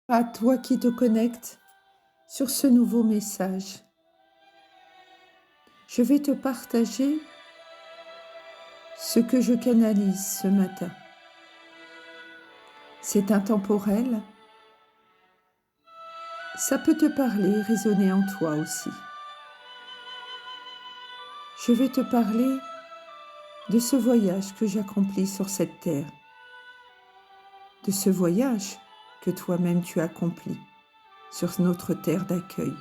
À toi qui te connectes sur ce nouveau message. Je vais te partager ce que je canalise ce matin. C'est intemporel. Ça peut te parler, résonner en toi aussi. Je vais te parler de ce voyage que j'accomplis sur cette terre. De ce voyage que toi-même tu accomplis sur notre terre d'accueil.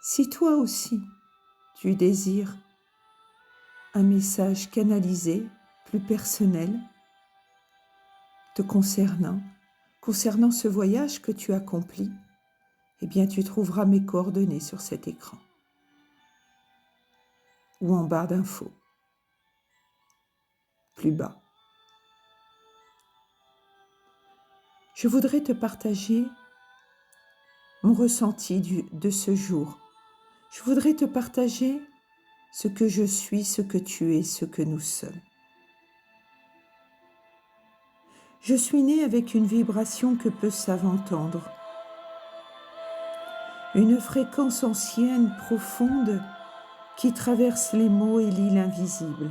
Si toi aussi, tu désires un message canalisé, plus personnel, te concernant ce voyage que tu accomplis, eh bien tu trouveras mes coordonnées sur cet écran ou en barre d'infos, plus bas. Je voudrais te partager mon ressenti de ce jour. Je voudrais te partager ce que je suis, ce que tu es, ce que nous sommes. Je suis née avec une vibration que peu savent entendre. Une fréquence ancienne, profonde, qui traverse les mots et lit l'invisible.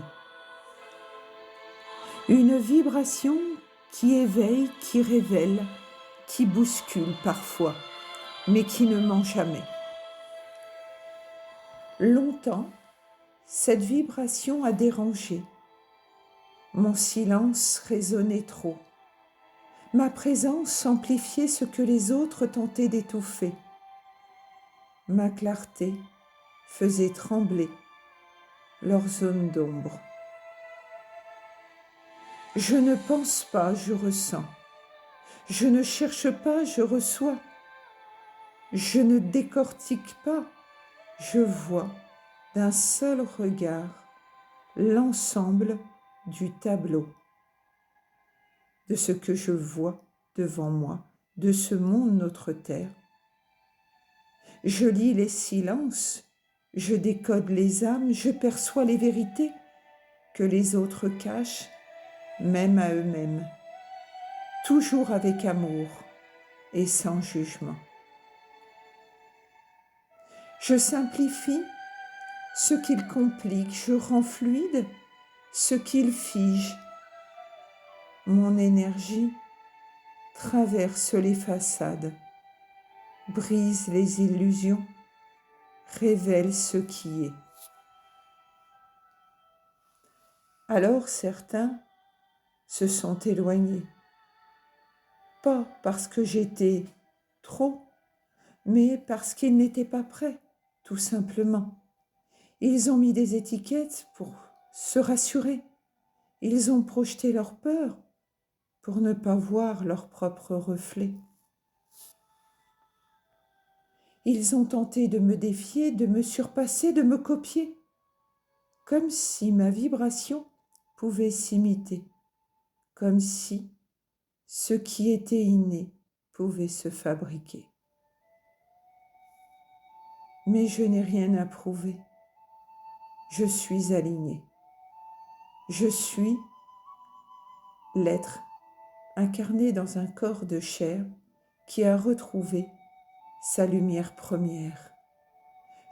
Une vibration qui éveille, qui révèle, qui bouscule parfois, mais qui ne ment jamais. Longtemps, cette vibration a dérangé. Mon silence résonnait trop. Ma présence amplifiait ce que les autres tentaient d'étouffer. Ma clarté faisait trembler leurs zones d'ombre. Je ne pense pas, je ressens. Je ne cherche pas, je reçois. Je ne décortique pas, je vois d'un seul regard l'ensemble du tableau, de ce que je vois devant moi, de ce monde, notre terre. Je lis les silences, je décode les âmes, je perçois les vérités que les autres cachent, même à eux-mêmes, toujours avec amour et sans jugement. Je simplifie ce qu'il complique, je rends fluide ce qu'il fige. Mon énergie traverse les façades, brise les illusions, révèle ce qui est. Alors certains se sont éloignés, pas parce que j'étais trop, mais parce qu'ils n'étaient pas prêts, tout simplement. Ils ont mis des étiquettes pour se rassurer. Ils ont projeté leur peur pour ne pas voir leur propre reflet. Ils ont tenté de me défier, de me surpasser, de me copier, comme si ma vibration pouvait s'imiter, comme si ce qui était inné pouvait se fabriquer. Mais je n'ai rien à prouver. Je suis alignée. Je suis l'être incarné dans un corps de chair qui a retrouvé sa lumière première.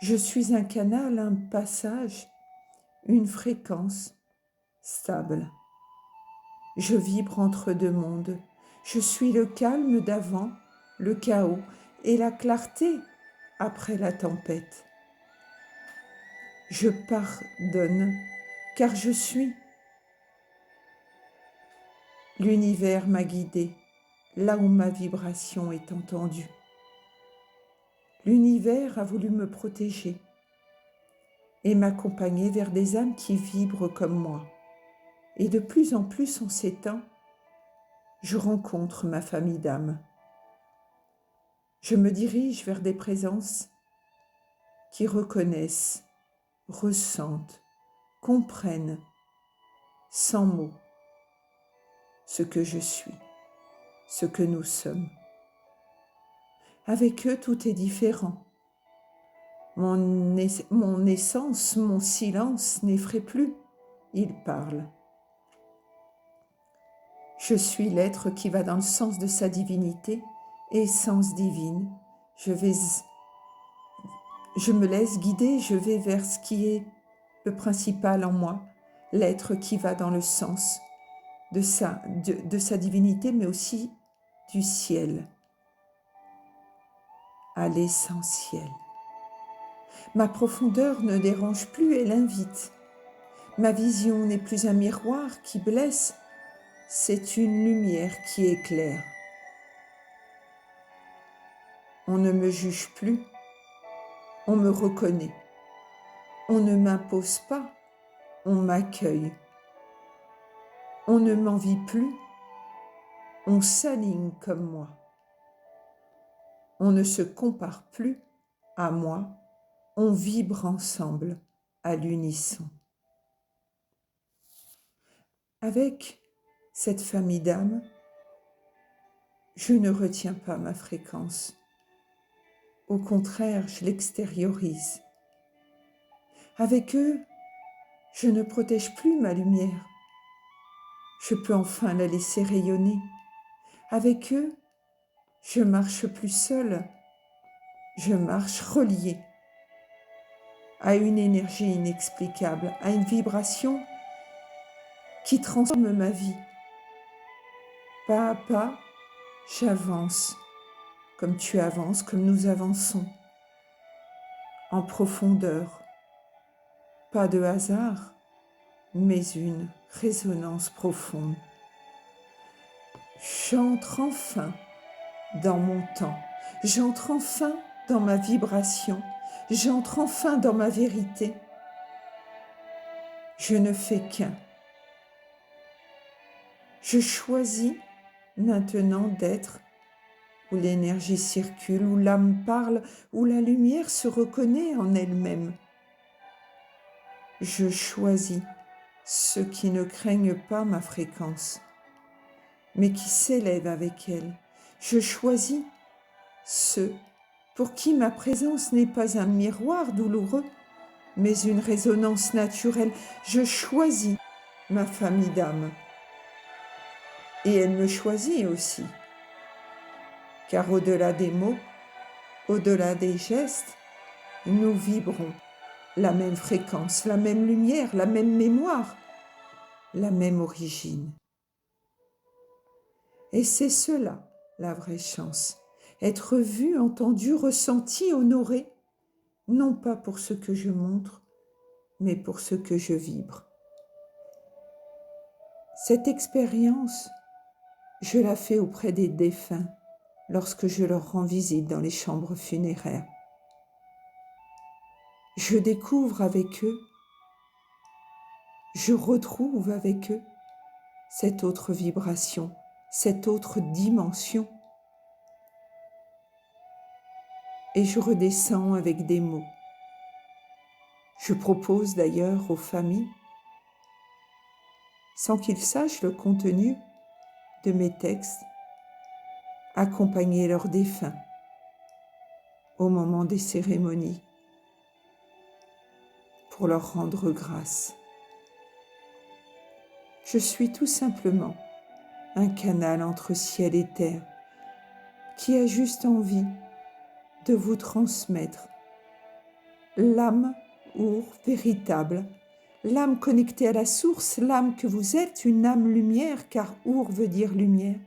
Je suis un canal, un passage, une fréquence stable. Je vibre entre deux mondes. Je suis le calme d'avant, le chaos et la clarté après la tempête. Je pardonne car je suis. L'univers m'a guidé là où ma vibration est entendue. L'univers a voulu me protéger et m'accompagner vers des âmes qui vibrent comme moi. Et de plus en plus en ces temps, je rencontre ma famille d'âmes. Je me dirige vers des présences qui reconnaissent, ressentent, comprennent, sans mots, ce que je suis, ce que nous sommes. Avec eux, tout est différent. Mon essence, mon silence n'effraie plus. Ils parlent. Je suis l'être qui va dans le sens de sa divinité, essence divine. Je me laisse guider, je vais vers ce qui est le principal en moi, l'être qui va dans le sens de sa divinité, mais aussi du ciel, à l'essentiel. Ma profondeur ne dérange plus, elle invite. Ma vision n'est plus un miroir qui blesse, c'est une lumière qui éclaire. On ne me juge plus, on me reconnaît. On ne m'impose pas, on m'accueille. On ne m'envie plus, on s'aligne comme moi. On ne se compare plus à moi, on vibre ensemble à l'unisson. Avec cette famille d'âmes, je ne retiens pas ma fréquence. Au contraire, je l'extériorise. Avec eux, je ne protège plus ma lumière. Je peux enfin la laisser rayonner. Avec eux, je marche plus seule. Je marche reliée à une énergie inexplicable, à une vibration qui transforme ma vie. Pas à pas, j'avance, comme tu avances, comme nous avançons, en profondeur. Pas de hasard, mais une résonance profonde. J'entre enfin dans mon temps, j'entre enfin dans ma vibration, j'entre enfin dans ma vérité. Je ne fais qu'un. Je choisis maintenant d'être où l'énergie circule, où l'âme parle, où la lumière se reconnaît en elle-même. Je choisis ceux qui ne craignent pas ma fréquence, mais qui s'élèvent avec elle. Je choisis ceux pour qui ma présence n'est pas un miroir douloureux, mais une résonance naturelle. Je choisis ma famille d'âmes. Et elle me choisit aussi, car au-delà des mots, au-delà des gestes, nous vibrons la même fréquence, la même lumière, la même mémoire, la même origine. Et c'est cela, la vraie chance, être vu, entendu, ressenti, honoré, non pas pour ce que je montre, mais pour ce que je vibre. Cette expérience, je la fais auprès des défunts lorsque je leur rends visite dans les chambres funéraires. Je découvre avec eux, je retrouve avec eux cette autre vibration, cette autre dimension. Et je redescends avec des mots. Je propose d'ailleurs aux familles, sans qu'ils sachent le contenu de mes textes, accompagner leurs défunts au moment des cérémonies pour leur rendre grâce. Je suis tout simplement un canal entre ciel et terre qui a juste envie de vous transmettre l'âme véritable, l'âme connectée à la source, l'âme que vous êtes, une âme lumière, car veut dire lumière.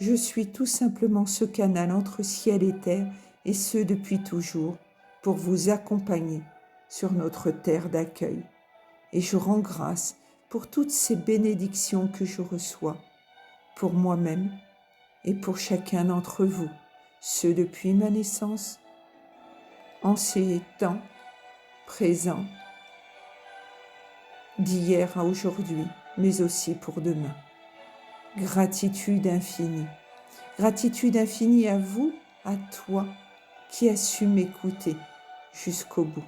Je suis tout simplement ce canal entre ciel et terre, et ce depuis toujours, pour vous accompagner sur notre terre d'accueil. Et je rends grâce pour toutes ces bénédictions que je reçois, pour moi-même et pour chacun d'entre vous, ceux depuis ma naissance, en ces temps présents, d'hier à aujourd'hui, mais aussi pour demain. Gratitude infinie. Gratitude infinie à vous, à toi, qui as su m'écouter jusqu'au bout.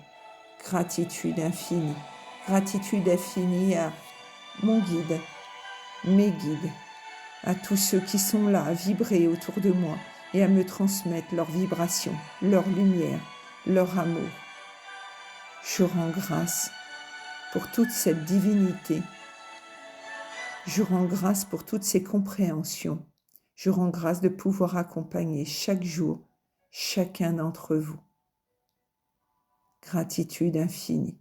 Gratitude infinie. Gratitude infinie à mon guide, mes guides, à tous ceux qui sont là à vibrer autour de moi et à me transmettre leur vibration, leur lumière, leur amour. Je rends grâce pour toute cette divinité Je rends grâce pour toutes ces compréhensions. Je rends grâce de pouvoir accompagner chaque jour chacun d'entre vous. Gratitude infinie.